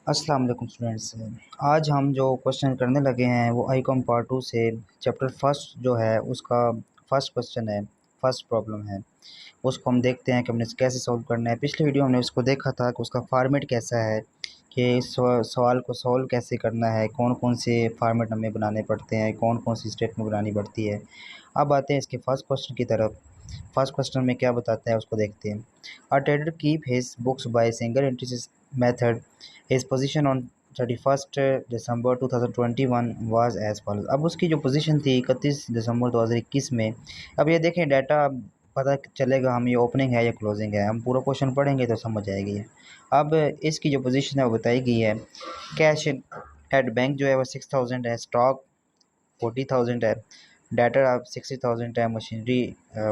अस्सलाम वालेकुम स्टूडेंट्स। आज हम जो क्वेश्चन करने लगे हैं वो आईकॉम पार्ट 2 से चैप्टर फर्स्ट जो है उसका फर्स्ट क्वेश्चन है, फर्स्ट प्रॉब्लम है। उसको हम देखते हैं कि हमने कैसे सॉल्व करना है। पिछली वीडियो हमने उसको देखा था कि उसका फॉर्मेट कैसा है, कि इस सवाल को सॉल्व कैसे करना है, कौन कौन से फॉर्मेट हमें बनाने पड़ते हैं, कौन कौन सी स्टेटमेंट बनानी पड़ती है। अब आते हैं इसके फर्स्ट क्वेश्चन की तरफ। फर्स्ट क्वेश्चन में क्या बताता है उसको देखते हैं। A trader keep his books by single entry method. His position on 31 December 2021 was as follows. अब उसकी जो पोजीशन थी 31 दिसंबर 2021 में। अब ये देखें डाटा पता चलेगा हम ये ओपनिंग है या क्लोजिंग है। हम पूरा क्वेश्चन पढ़ेंगे तो समझ आएगी। अब इसकी जो पोजीशन है वो बताई गई है। कैश एट बैंक जो है वो 6000 है, स्टॉक 40,000 है, डेटर आप 60,000 है, मशीनरी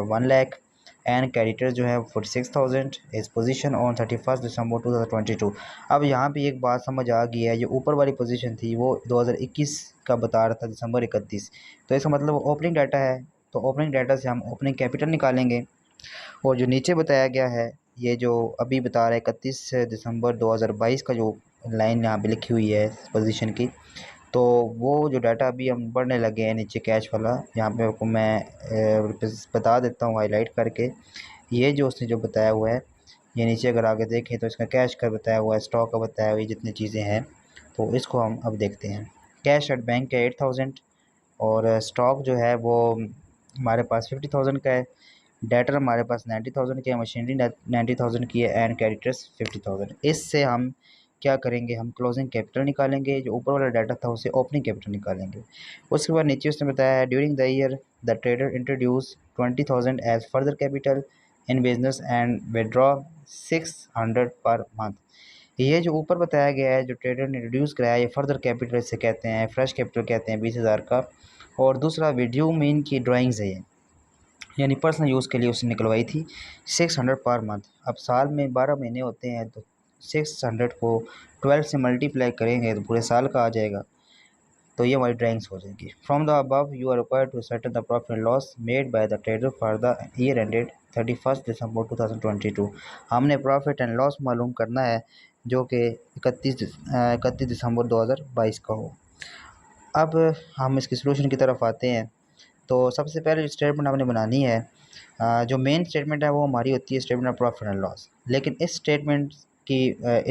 1 लाख एंड क्रेडिटर जो है 46,000। इस पोजीशन ऑन 31 दिसंबर 2022। अब यहाँ पे एक बात समझ आ गई है, जो ऊपर वाली पोजीशन थी वो 2021 का बता रहा था, दिसंबर 31। तो इसका मतलब ओपनिंग डाटा है, तो ओपनिंग डाटा से हम ओपनिंग कैपिटल निकालेंगे। और जो नीचे बताया गया है, ये जो अभी बता रहा है 31 दिसंबर 2022 का जो लाइन यहाँ पे लिखी हुई है पोजीशन की, तो वो जो डाटा अभी हम पढ़ने लगे हैं नीचे कैश वाला, यहाँ पे आपको मैं बता देता हूँ हाईलाइट करके। ये जो उसने जो बताया हुआ है, ये नीचे अगर आगे देखें तो इसका कैश का बताया हुआ है, स्टॉक का बताया हुआ है, जितनी चीज़ें हैं। तो इसको हम अब देखते हैं। कैश एट बैंक है 8,000 और स्टॉक जो है वो हमारे पास 50,000 का है, डेटर हमारे पास 90,000 की है, मशीनरी 90,000 की है एंड क्रेडिटर्स 50,000। इससे हम क्या करेंगे, हम क्लोजिंग कैपिटल निकालेंगे। जो ऊपर वाला डाटा था उसे ओपनिंग कैपिटल निकालेंगे। उसके बाद नीचे उसने बताया है during the year the trader introduce 20,000 as further capital in business and withdraw 600 per month. ये जो ऊपर बताया गया है, जो ट्रेडर ने रिड्यूस कराया, ये फर्दर कैपिटल से कहते हैं, फ्रेश कैपिटल कहते हैं 20,000 का। और दूसरा वीडियो मीन की ड्राइंग्स है ये, यानी पर्सनल यूज़ के लिए उसने निकलवाई थी 600 पर मंथ। अब साल में 12 महीने होते हैं, तो 600 को 12 से मल्टीप्लाई करेंगे तो पूरे साल का आ जाएगा। तो ये हमारी ड्राइंग्स हो जाएगी। From the above you are required to ascertain the profit and loss made by the trader for the year ended 31 December 2022। हमने प्रॉफिट एंड लॉस मालूम करना है जो कि 31 दिसंबर 2022 का हो। अब हम इसकी सोल्यूशन की तरफ आते हैं। तो सबसे पहले जो स्टेटमेंट हमने बनानी है, जो मेन स्टेटमेंट है वो हमारी होती है statement of profit and loss. लेकिन इस स्टेटमेंट की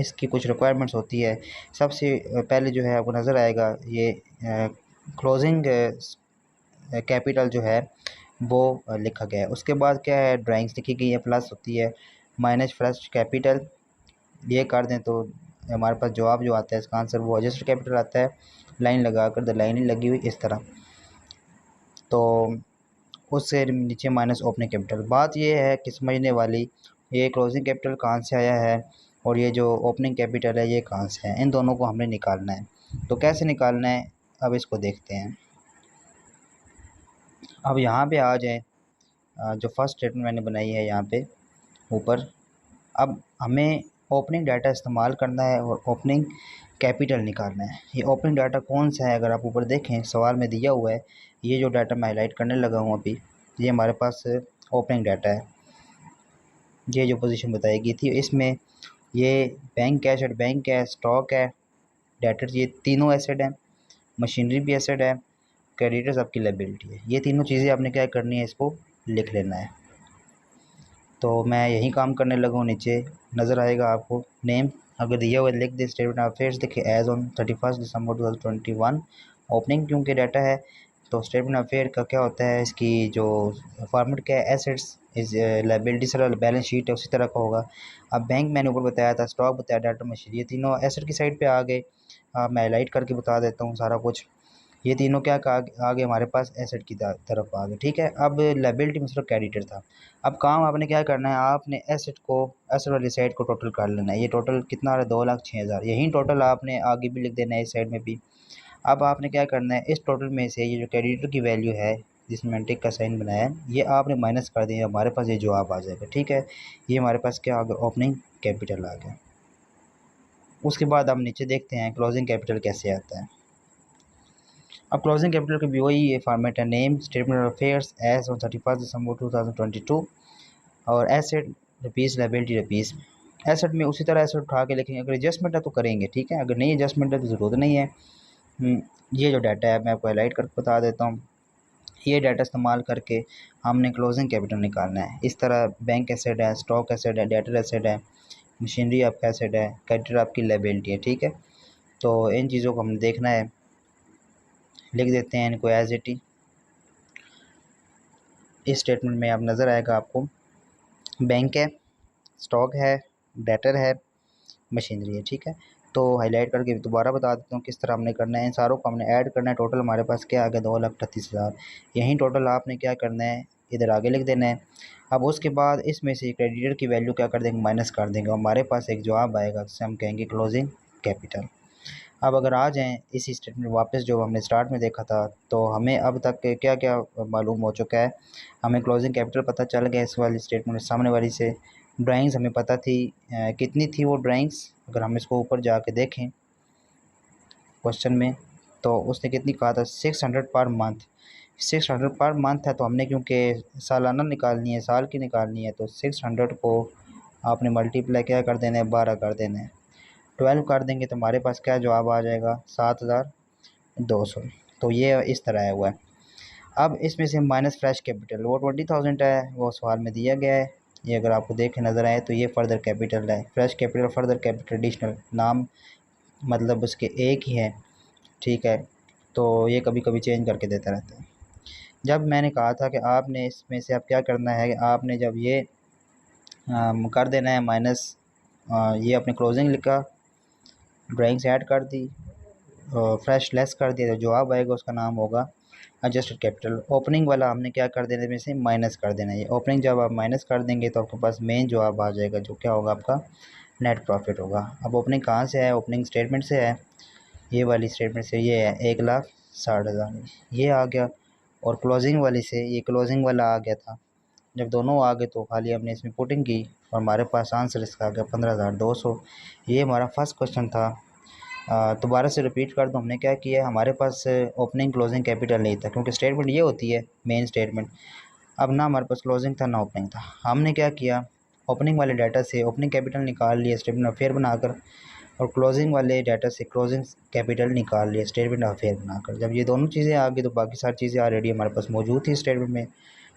इसकी कुछ रिक्वायरमेंट्स होती है। सबसे पहले जो है आपको नज़र आएगा ये क्लोजिंग कैपिटल जो है वो लिखा गया है। उसके बाद क्या है, ड्राइंग्स लिखी गई है, प्लस होती है माइनस फ्रेश कैपिटल। ये कर दें तो हमारे पास जवाब जो आता है इसका आंसर वो एडजस्टेड कैपिटल आता है, लाइन लगा कर, द लाइन लगी हुई इस तरह। तो उससे नीचे माइनस ओपनिंग कैपिटल। बात ये है कि समझने वाली, ये क्लोजिंग कैपिटल कहाँ से आया है और ये जो ओपनिंग कैपिटल है ये कहाँ से है, इन दोनों को हमने निकालना है। तो कैसे निकालना है, अब इसको देखते हैं। अब यहाँ पे आ जाए, जो फर्स्ट स्टेटमेंट मैंने बनाई है यहाँ पे ऊपर। अब हमें ओपनिंग डाटा इस्तेमाल करना है और ओपनिंग कैपिटल निकालना है। ये ओपनिंग डाटा कौन सा है, अगर आप ऊपर देखें सवाल में दिया हुआ है, ये जो डाटा मैं हाईलाइट करने लगा हूँ अभी, ये हमारे पास ओपनिंग डाटा है। ये जो पोजीशन बताई गई थी इसमें ये बैंक कैश एट बैंक है, स्टॉक है, डेटर्स, ये तीनों एसेट हैं, मशीनरी भी एसेट है, क्रेडिटर्स आपकी लायबिलिटी है। ये तीनों चीज़ें आपने क्या करनी है, इसको लिख लेना है। तो मैं यही काम करने लगा हूँ। नीचे नज़र आएगा आपको नेम, अगर दिया हुआ लिख दे स्टेटमेंट ऑफ अफेयर्स, देखिए एज ऑन 31 दिसंबर 2021 ओपनिंग क्योंकि डाटा है। तो स्टेटमेंट ऑफ अफेयर का क्या होता है, इसकी जो फॉर्मेट क्या है, assets is liability sir balance sheet है उसी तरह का होगा। अब बैंक मैंने ऊपर बताया था, स्टॉक बताया, डाटा मशीन, ये तीनों एसेट की साइड पे आ गए। मैं हाईलाइट करके बता देता हूँ सारा कुछ। ये तीनों क्या आगे हमारे पास एसेट की तरफ आ गए, ठीक है। अब लायबिलिटी में सिर्फ क्रेडिटर था। अब काम आपने क्या करना है, आपने एसेट वाली साइड को टोटल कर लेना है। ये टोटल कितना आ रहा है, 2,06,000। यही टोटल आपने आगे भी लिख देना है इस साइड में भी। अब आपने क्या करना है, इस टोटल में से ये जो क्रेडिटर की वैल्यू है जिसमें टिक का साइन बनाया है, ये आपने माइनस कर दिया, हमारे पास ये जवाब आ जाएगा, ठीक है। ये हमारे पास क्या आ गया, ओपनिंग कैपिटल आ गया। उसके बाद हम नीचे देखते हैं क्लोजिंग कैपिटल कैसे आता है। अब क्लोजिंग कैपिटल का भी वही ये फॉर्मेट है, name, statement of affairs as on 31 December 2022 और asset rupees, liability rupees. Asset में उसी तरह एसेट उठा के लिखेंगे, अगर एडजस्टमेंट है तो करेंगे, ठीक है, अगर नहीं एडजस्टमेंट है तो ज़रूरत नहीं है। ये जो डाटा है मैं आपको हाईलाइट करके बता देता हूँ। ये डाटा इस्तेमाल करके हमने क्लोजिंग कैपिटल निकालना है। इस तरह बैंक एसेट है, स्टॉक एसेट है, डेटर एसेट है, मशीनरी आपका एसेट है, क्रेडिटर आपकी लायबिलिटी है, ठीक है। तो इन चीज़ों को हमने देखना है, लिख देते हैं इनको एज इट। इस स्टेटमेंट में आप नज़र आएगा आपको बैंक है, स्टॉक है, डेटर है, मशीनरी है, ठीक है। तो हाईलाइट करके दोबारा बता देता हूँ किस तरह हमने करना है। इन सारों को हमने ऐड करना है। टोटल हमारे पास क्या आ गया, 2,38,000। यहीं टोटल आपने क्या करना है, इधर आगे लिख देना है। अब उसके बाद इसमें से क्रेडिटर की वैल्यू क्या कर देंगे, माइनस कर देंगे। हमारे पास एक जवाब आएगा जिसे हम कहेंगे क्लोजिंग कैपिटल। अब अगर आ जाएँ इसी स्टेटमेंट वापस जो हमने स्टार्ट में देखा था, तो हमें अब तक क्या क्या मालूम हो चुका है। हमें क्लोजिंग कैपिटल पता चल गया इस वाली स्टेटमेंट सामने वाली से। ड्राइंग्स हमें पता थी, कितनी थी वो ड्राइंग्स, अगर हम इसको ऊपर जाके देखें क्वेश्चन में, तो उसने कितनी कहा था, 600 पर मंथ। 600 पर मंथ है, तो हमने क्योंकि सालाना निकालनी है, साल की निकालनी है, तो 600 को आपने मल्टीप्लाई क्या कर देना है, 12 कर देना है। 12 कर देंगे तो हमारे पास क्या जवाब आ जाएगा, 7,200। तो ये इस तरह आया हुआ है। अब इसमें से माइनस फ्रेश कैपिटल, वो 20,000 है, वो सवाल में दिया गया है। ये अगर आपको देखे नज़र आए तो ये फर्दर कैपिटल है। Fresh capital, further capital, additional, नाम मतलब उसके एक ही है, ठीक है। तो ये कभी कभी चेंज करके देता रहता है। जब मैंने कहा था कि आपने इसमें से अब क्या करना है कि आपने जब ये कर देना है माइनस, ये अपने क्लोजिंग लिखा, ड्राइंग्स ऐड कर दी, फ्रेश लेस कर दिया, तो जवाब आएगा उसका नाम होगा एडजस्टेड कैपिटल। ओपनिंग वाला हमने क्या कर देना में से माइनस कर देना है। ये ओपनिंग जब आप माइनस कर देंगे तो आपके पास मेन जवाब आ जाएगा, जो क्या होगा, आपका नेट प्रॉफिट होगा। अब ओपनिंग कहाँ से है, ओपनिंग स्टेटमेंट से है, ये वाली स्टेटमेंट से। ये है 1,60,000, ये आ गया। और क्लोजिंग वाली से ये क्लोजिंग वाला आ गया था। जब दोनों आ गए तो खाली हमने इसमें पुटिंग की और हमारे पास आंसर इसका आ गया 15,200। ये हमारा फर्स्ट क्वेश्चन था। दोबारा से रिपीट कर दूँ, हमने क्या किया है, हमारे पास ओपनिंग क्लोजिंग कैपिटल नहीं था, क्योंकि स्टेटमेंट ये होती है मेन स्टेटमेंट। अब ना हमारे पास क्लोजिंग था ना ओपनिंग था। हमने क्या किया, ओपनिंग वाले डाटा से ओपनिंग कैपिटल निकाल लिया स्टेटमेंट ऑफ फेयर बनाकर, और क्लोजिंग वाले डाटा से क्लोजिंग कैपिटल निकाल लिया स्टेटमेंट ऑफ फेयर बनाकर। जब ये दोनों चीज़ें आ गई तो बाकी सारी चीज़ें ऑलरेडी हमारे पास मौजूद थी स्टेटमेंट में।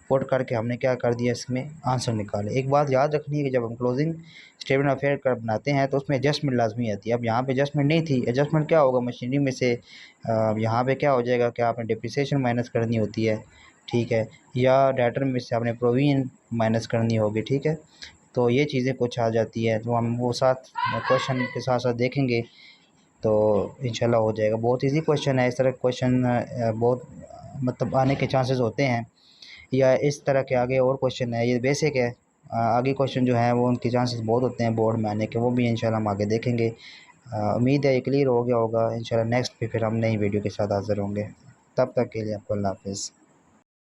पुट करके हमने क्या कर दिया, इसमें आंसर निकाले। एक बात याद रखनी है कि जब हम क्लोजिंग स्टेटमेंट ऑफ फेयर कर बनाते हैं तो उसमें एडजस्टमेंट लाजमी आती है। अब यहाँ पे एडजस्टमेंट नहीं थी। एडजस्टमेंट क्या होगा, मशीनरी में से यहाँ पे क्या हो जाएगा कि आपने डिप्रिसिएशन माइनस करनी होती है, ठीक है, या डेटर में से आपने प्रोविजन माइनस करनी होगी, ठीक है। तो ये चीज़ें कुछ आ जाती है, तो हम वो साथ क्वेश्चन के साथ साथ देखेंगे तो इंशाल्लाह हो जाएगा। बहुत इजी क्वेश्चन है। इस तरह क्वेश्चन बहुत मतलब आने के चांसेस होते हैं, या इस तरह के आगे और क्वेश्चन है, ये बेसिक है। आगे क्वेश्चन जो हैं वो उनके चांसेस बहुत होते हैं बोर्ड में आने के, वो भी इंशाल्लाह हम आगे देखेंगे। उम्मीद है ये क्लियर हो गया होगा। इंशाल्लाह नेक्स्ट पे फिर हम नई वीडियो के साथ हाज़िर होंगे। तब तक के लिए आपको अल्लाह हाफ़िज़।